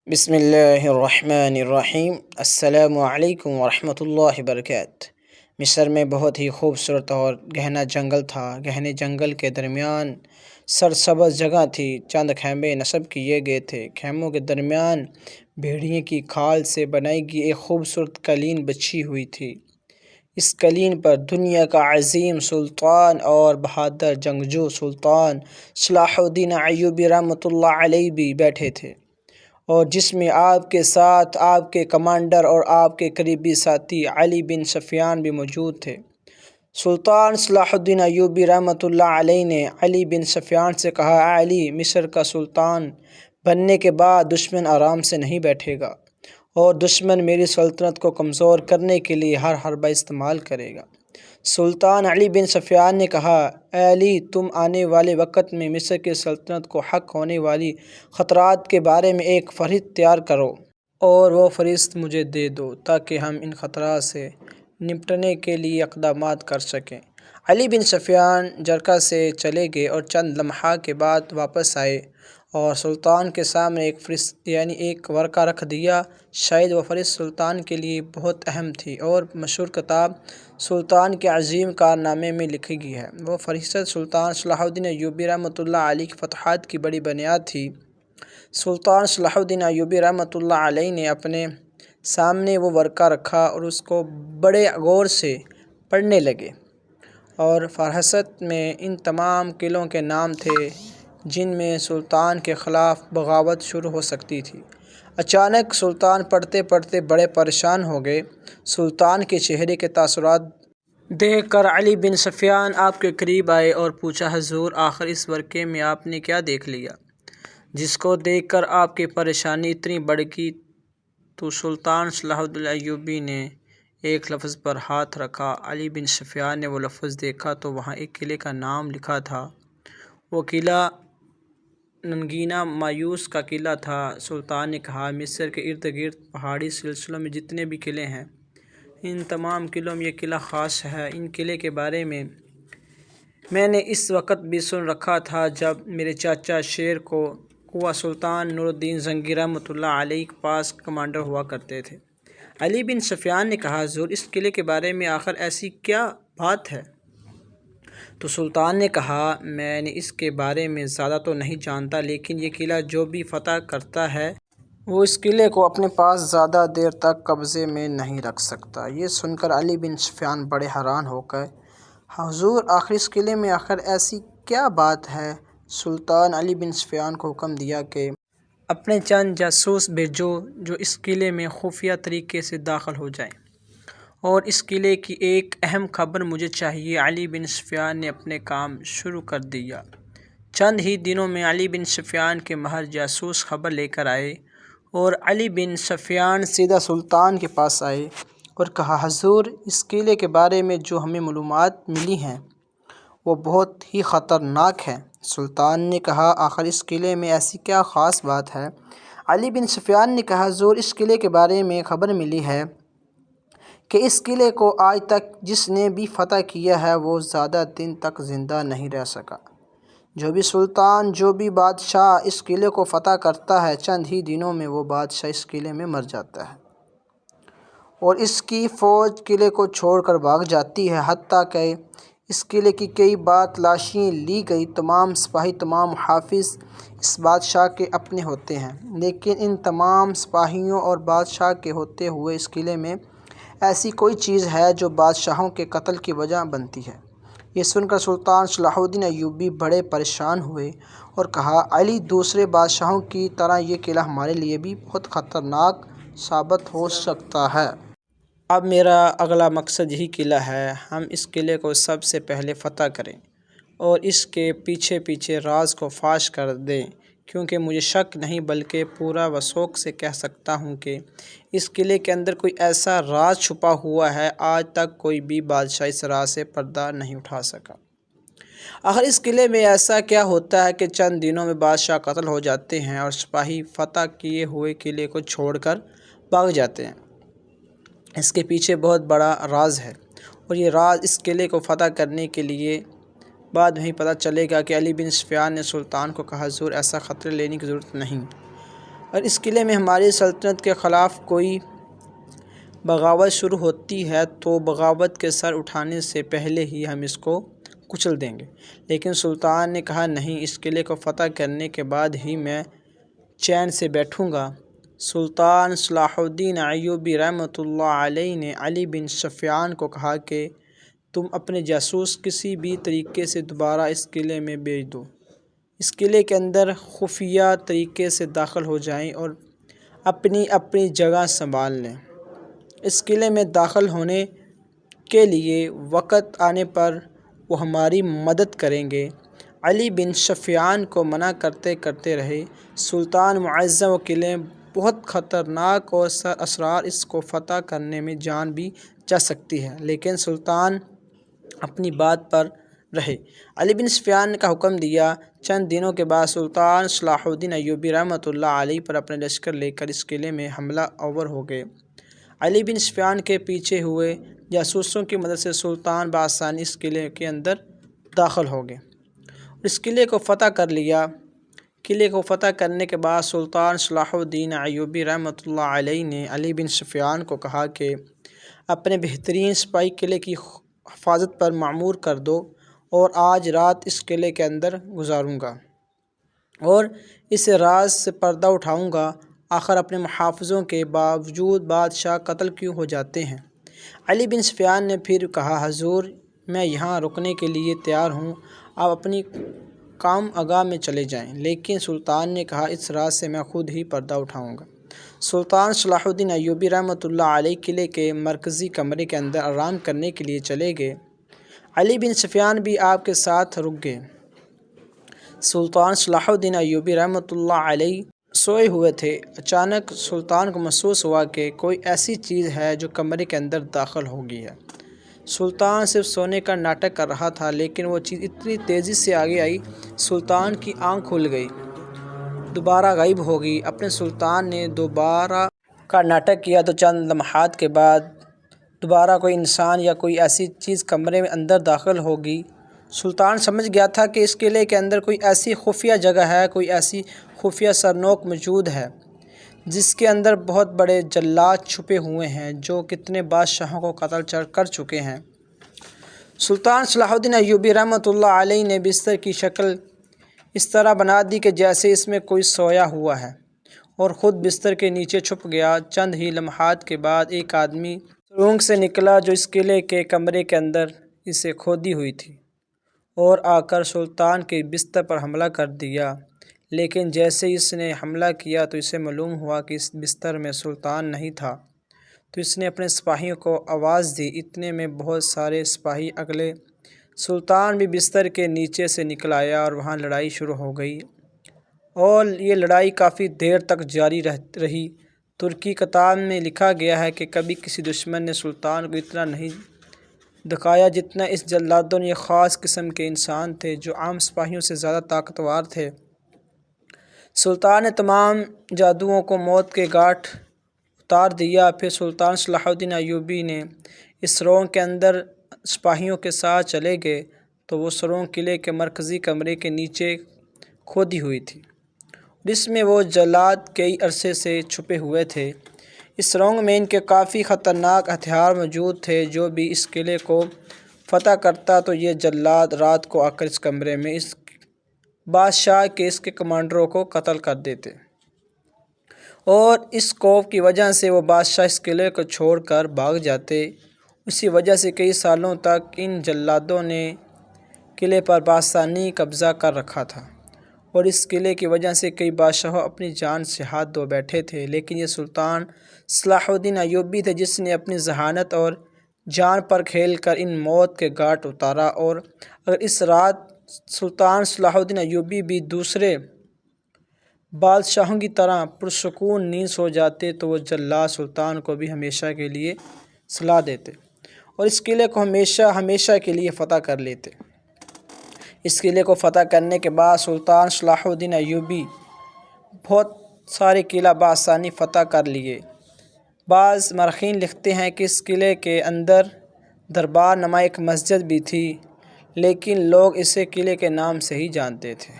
بسم اللہ الرحمن الرحیم۔ السلام علیکم ورحمۃ اللہ وبرکاتہ۔ مصر میں بہت ہی خوبصورت اور گہنا جنگل تھا۔ گہنے جنگل کے درمیان سرسبز جگہ تھی۔ چند خیمے نصب کیے گئے تھے۔ خیموں کے درمیان بھیڑیے کی کھال سے بنائی گئی ایک خوبصورت قالین بچھی ہوئی تھی۔ اس قالین پر دنیا کا عظیم سلطان اور بہادر جنگجو سلطان صلاح الدین ایوبی رحمۃ اللہ علیہ بھی بیٹھے تھے، اور جس میں آپ کے ساتھ آپ کے کمانڈر اور آپ کے قریبی ساتھی علی بن سفیان بھی موجود تھے۔ سلطان صلاح الدین ایوبی رحمۃ اللہ علیہ نے علی بن سفیان سے کہا، اے علی، مصر کا سلطان بننے کے بعد دشمن آرام سے نہیں بیٹھے گا، اور دشمن میری سلطنت کو کمزور کرنے کے لیے ہر حربہ استعمال کرے گا۔ سلطان علی بن سفیان نے کہا، اے علی، تم آنے والے وقت میں مصر کی سلطنت کو حق ہونے والی خطرات کے بارے میں ایک فہرست تیار کرو، اور وہ فہرست مجھے دے دو تاکہ ہم ان خطرات سے نمٹنے کے لیے اقدامات کر سکیں۔ علی بن سفیان جرگہ سے چلے گئے اور چند لمحات کے بعد واپس آئے اور سلطان کے سامنے ایک فہرست ایک ورقہ رکھ دیا۔ شاید وہ فہرست سلطان کے لیے بہت اہم تھی اور مشہور کتاب سلطان کے عظیم کارنامے میں لکھی گئی ہے۔ وہ فہرست سلطان صلاح الدین ایوبی رحمۃ اللہ علیہ کی فتوحات کی بڑی بنیاد تھی۔ سلطان صلاح الدین ایوبی رحمۃ اللہ علیہ نے اپنے سامنے وہ ورقہ رکھا اور اس کو بڑے غور سے پڑھنے لگے، اور فہرست میں ان تمام قلعوں کے نام تھے جن میں سلطان کے خلاف بغاوت شروع ہو سکتی تھی۔ اچانک سلطان پڑھتے پڑھتے بڑے پریشان ہو گئے۔ سلطان کے چہرے کے تاثرات دیکھ کر علی بن سفیان آپ کے قریب آئے اور پوچھا، حضور، آخر اس ورقے میں آپ نے کیا دیکھ لیا جس کو دیکھ کر آپ کی پریشانی اتنی بڑھ گئی؟ تو سلطان صلاح الدین ایوبی نے ایک لفظ پر ہاتھ رکھا۔ علی بن سفیان نے وہ لفظ دیکھا تو وہاں ایک قلعے کا نام لکھا تھا۔ وہ قلعہ نگینا مایوس کا قلعہ تھا۔ سلطان نے کہا، مصر کے ارد گرد پہاڑی سلسلوں میں جتنے بھی قلعے ہیں، ان تمام قلعوں میں یہ قلعہ خاص ہے۔ ان قلعے کے بارے میں نے اس وقت بھی سن رکھا تھا جب میرے چاچا شیر قوہ سلطان نور الدین زنگی رحمۃ اللہ علیہ کے پاس کمانڈر ہوا کرتے تھے۔ علی بن سفیان نے کہا، حضور، اس قلعے کے بارے میں آخر ایسی کیا بات ہے؟ تو سلطان نے کہا، میں نے اس کے بارے میں زیادہ تو نہیں جانتا، لیکن یہ قلعہ جو بھی فتح کرتا ہے وہ اس قلعے کو اپنے پاس زیادہ دیر تک قبضے میں نہیں رکھ سکتا۔ یہ سن کر علی بن سفیان بڑے حیران ہو گئے۔ حضور، آخر اس قلعے میں آخر ایسی کیا بات ہے؟ سلطان علی بن سفیان کو حکم دیا کہ اپنے چند جاسوس بھیجو جو اس قلعے میں خفیہ طریقے سے داخل ہو جائیں، اور اس قلعے کی ایک اہم خبر مجھے چاہیے۔ علی بن سفیان نے اپنے کام شروع کر دیا۔ چند ہی دنوں میں علی بن سفیان کے ماہر جاسوس خبر لے کر آئے، اور علی بن سفیان سیدھا سلطان کے پاس آئے اور کہا، حضور، اس قلعے کے بارے میں جو ہمیں معلومات ملی ہیں وہ بہت ہی خطرناک ہیں۔ سلطان نے کہا، آخر اس قلعے میں ایسی کیا خاص بات ہے؟ علی بن سفیان نے کہا، حضور، اس قلعے کے بارے میں خبر ملی ہے کہ اس قلعے کو آج تک جس نے بھی فتح کیا ہے وہ زیادہ دن تک زندہ نہیں رہ سکا۔ جو بھی سلطان، جو بھی بادشاہ اس قلعے کو فتح کرتا ہے، چند ہی دنوں میں وہ بادشاہ اس قلعے میں مر جاتا ہے، اور اس کی فوج قلعے کو چھوڑ کر بھاگ جاتی ہے۔ حتیٰ کہ اس قلعے کی کئی بار تلاشی لی گئی، تمام سپاہی، تمام محافظ اس بادشاہ کے اپنے ہوتے ہیں، لیکن ان تمام سپاہیوں اور بادشاہ کے ہوتے ہوئے اس قلعے میں ایسی کوئی چیز ہے جو بادشاہوں کے قتل کی وجہ بنتی ہے۔ یہ سن کر سلطان صلاح الدین ایوبی بڑے پریشان ہوئے اور کہا، علی، دوسرے بادشاہوں کی طرح یہ قلعہ ہمارے لیے بھی بہت خطرناک ثابت ہو سکتا ہے۔ اب میرا اگلا مقصد یہی قلعہ ہے۔ ہم اس قلعے کو سب سے پہلے فتح کریں اور اس کے پیچھے پیچھے راز کو فاش کر دیں، کیونکہ مجھے شک نہیں بلکہ پورا وثوق سے کہہ سکتا ہوں کہ اس قلعے کے اندر کوئی ایسا راز چھپا ہوا ہے، آج تک کوئی بھی بادشاہ اس راز سے پردہ نہیں اٹھا سکا۔ آخر اس قلعے میں ایسا کیا ہوتا ہے کہ چند دنوں میں بادشاہ قتل ہو جاتے ہیں اور سپاہی فتح کیے ہوئے قلعے کو چھوڑ کر بھاگ جاتے ہیں؟ اس کے پیچھے بہت بڑا راز ہے، اور یہ راز اس قلعے کو فتح کرنے کے لیے بعد میں ہی پتہ چلے گا۔ کہ علی بن سفیان نے سلطان کو کہا، حضور، ایسا خطرے لینے کی ضرورت نہیں۔ اور اس قلعے میں ہماری سلطنت کے خلاف کوئی بغاوت شروع ہوتی ہے تو بغاوت کے سر اٹھانے سے پہلے ہی ہم اس کو کچل دیں گے۔ لیکن سلطان نے کہا نہیں، اس قلعے کو فتح کرنے کے بعد ہی میں چین سے بیٹھوں گا۔ سلطان صلاح الدین ایوبی رحمۃ اللہ علیہ نے علی بن سفیان کو کہا کہ تم اپنے جاسوس کسی بھی طریقے سے دوبارہ اس قلعے میں بھیج دو، اس قلعے کے اندر خفیہ طریقے سے داخل ہو جائیں اور اپنی اپنی جگہ سنبھال لیں۔ اس قلعے میں داخل ہونے کے لیے وقت آنے پر وہ ہماری مدد کریں گے۔ علی بن سفیان کو منع کرتے کرتے رہے، سلطان معظم و قلعے بہت خطرناک اور اسرار اس کو فتح کرنے میں جان بھی جا سکتی ہے، لیکن سلطان اپنی بات پر رہے۔ علی بن سفیان کا حکم دیا۔ چند دنوں کے بعد سلطان صلاح الدین ایوبی رحمۃ اللہ علیہ پر اپنے لشکر لے کر اس قلعے میں حملہ آور ہو گئے۔ علی بن سفیان کے پیچھے ہوئے جاسوسوں کی مدد سے سلطان بآسانی اس قلعے کے اندر داخل ہو گئے اور اس قلعے کو فتح کر لیا۔ قلعے کو فتح کرنے کے بعد سلطان صلاح الدین ایوبی رحمۃ اللہ علیہ نے علی بن سفیان کو کہا کہ اپنے بہترین سپاہی قلعے کی حفاظت پر معمور کر دو اور آج رات اس قلعے کے اندر گزاروں گا اور اس راز سے پردہ اٹھاؤں گا، آخر اپنے محافظوں کے باوجود بادشاہ قتل کیوں ہو جاتے ہیں؟ علی بن سفیان نے پھر کہا حضور، میں یہاں رکنے کے لیے تیار ہوں، آپ اپنی کام آگاہ میں چلے جائیں۔ لیکن سلطان نے کہا اس راز سے میں خود ہی پردہ اٹھاؤں گا۔ سلطان صلاح الدین ایوبی رحمۃ اللہ علیہ قلعے کے مرکزی کمرے کے اندر آرام کرنے کے لیے چلے گئے۔ علی بن سفیان بھی آپ کے ساتھ رک گئے۔ سلطان صلاح الدین ایوبی رحمۃ اللہ علیہ سوئے ہوئے تھے۔ اچانک سلطان کو محسوس ہوا کہ کوئی ایسی چیز ہے جو کمرے کے اندر داخل ہو گئی ہے۔ سلطان صرف سونے کا ناٹک کر رہا تھا، لیکن وہ چیز اتنی تیزی سے آگے آئی، سلطان کی آنکھ کھل گئی، دوبارہ غائب ہو گئی۔ اپنے سلطان نے دوبارہ کا ناٹک کیا تو چند لمحات کے بعد دوبارہ کوئی انسان یا کوئی ایسی چیز کمرے میں اندر داخل ہو گئی۔ سلطان سمجھ گیا تھا کہ اس قلعے کے اندر کوئی ایسی خفیہ جگہ ہے، کوئی ایسی خفیہ سرنوک موجود ہے جس کے اندر بہت بڑے جلاد چھپے ہوئے ہیں جو کتنے بادشاہوں کو قتل کر چکے ہیں۔ سلطان صلاح الدین ایوبی رحمۃ اللہ علیہ نے بستر کی شکل اس طرح بنا دی کہ جیسے اس میں کوئی سویا ہوا ہے اور خود بستر کے نیچے چھپ گیا۔ چند ہی لمحات کے بعد ایک آدمی سرنگ سے نکلا جو اس قلعے کے کمرے کے اندر اسے کھودی ہوئی تھی اور آ کر سلطان کے بستر پر حملہ کر دیا۔ لیکن جیسے ہی اس نے حملہ کیا تو اسے معلوم ہوا کہ اس بستر میں سلطان نہیں تھا، تو اس نے اپنے سپاہیوں کو آواز دی۔ اتنے میں بہت سارے سپاہی اگلے۔ سلطان بھی بستر کے نیچے سے نکل آیا اور وہاں لڑائی شروع ہو گئی اور یہ لڑائی کافی دیر تک جاری رہی۔ ترکی کتاب میں لکھا گیا ہے کہ کبھی کسی دشمن نے سلطان کو اتنا نہیں دکھایا جتنا اس جلادوں نے۔ یہ خاص قسم کے انسان تھے جو عام سپاہیوں سے زیادہ طاقتور تھے۔ سلطان نے تمام جادوؤں کو موت کے گھاٹ اتار دیا۔ پھر سلطان صلاح الدین ایوبی نے اس سرنگ کے اندر سپاہیوں کے ساتھ چلے گئے تو وہ سرنگ قلعے کے مرکزی کمرے کے نیچے کھودی ہوئی تھی اور اس میں وہ جلاد کئی عرصے سے چھپے ہوئے تھے۔ اس سرنگ میں ان کے کافی خطرناک ہتھیار موجود تھے۔ جو بھی اس قلعے کو فتح کرتا تو یہ جلاد رات کو آ کر اس کمرے میں اس بادشاہ کے اس کے کمانڈروں کو قتل کر دیتے اور اس خوف کی وجہ سے وہ بادشاہ اس قلعے کو چھوڑ کر بھاگ جاتے۔ اسی وجہ سے کئی سالوں تک ان جلادوں نے قلعے پر بآسانی قبضہ کر رکھا تھا اور اس قلعے کی وجہ سے کئی بادشاہوں اپنی جان سے ہاتھ دھو بیٹھے تھے۔ لیکن یہ سلطان صلاح الدین ایوبی تھے جس نے اپنی ذہانت اور جان پر کھیل کر ان موت کے گھاٹ اتارا، اور اگر اس رات سلطان صلاح الدین ایوبی بھی دوسرے بادشاہوں کی طرح پرسکون نیند سو جاتے تو وہ جلاد سلطان کو بھی ہمیشہ کے لیے سلا دیتے اور اس قلعے کو ہمیشہ کے لیے فتح کر لیتے۔ اس قلعے کو فتح کرنے کے بعد سلطان صلاح الدین ایوبی بہت سارے قلعہ بآسانی فتح کر لیے۔ بعض مورخین لکھتے ہیں کہ اس قلعے کے اندر دربار نما ایک مسجد بھی تھی، لیکن لوگ اسے قلعے کے نام سے ہی جانتے تھے۔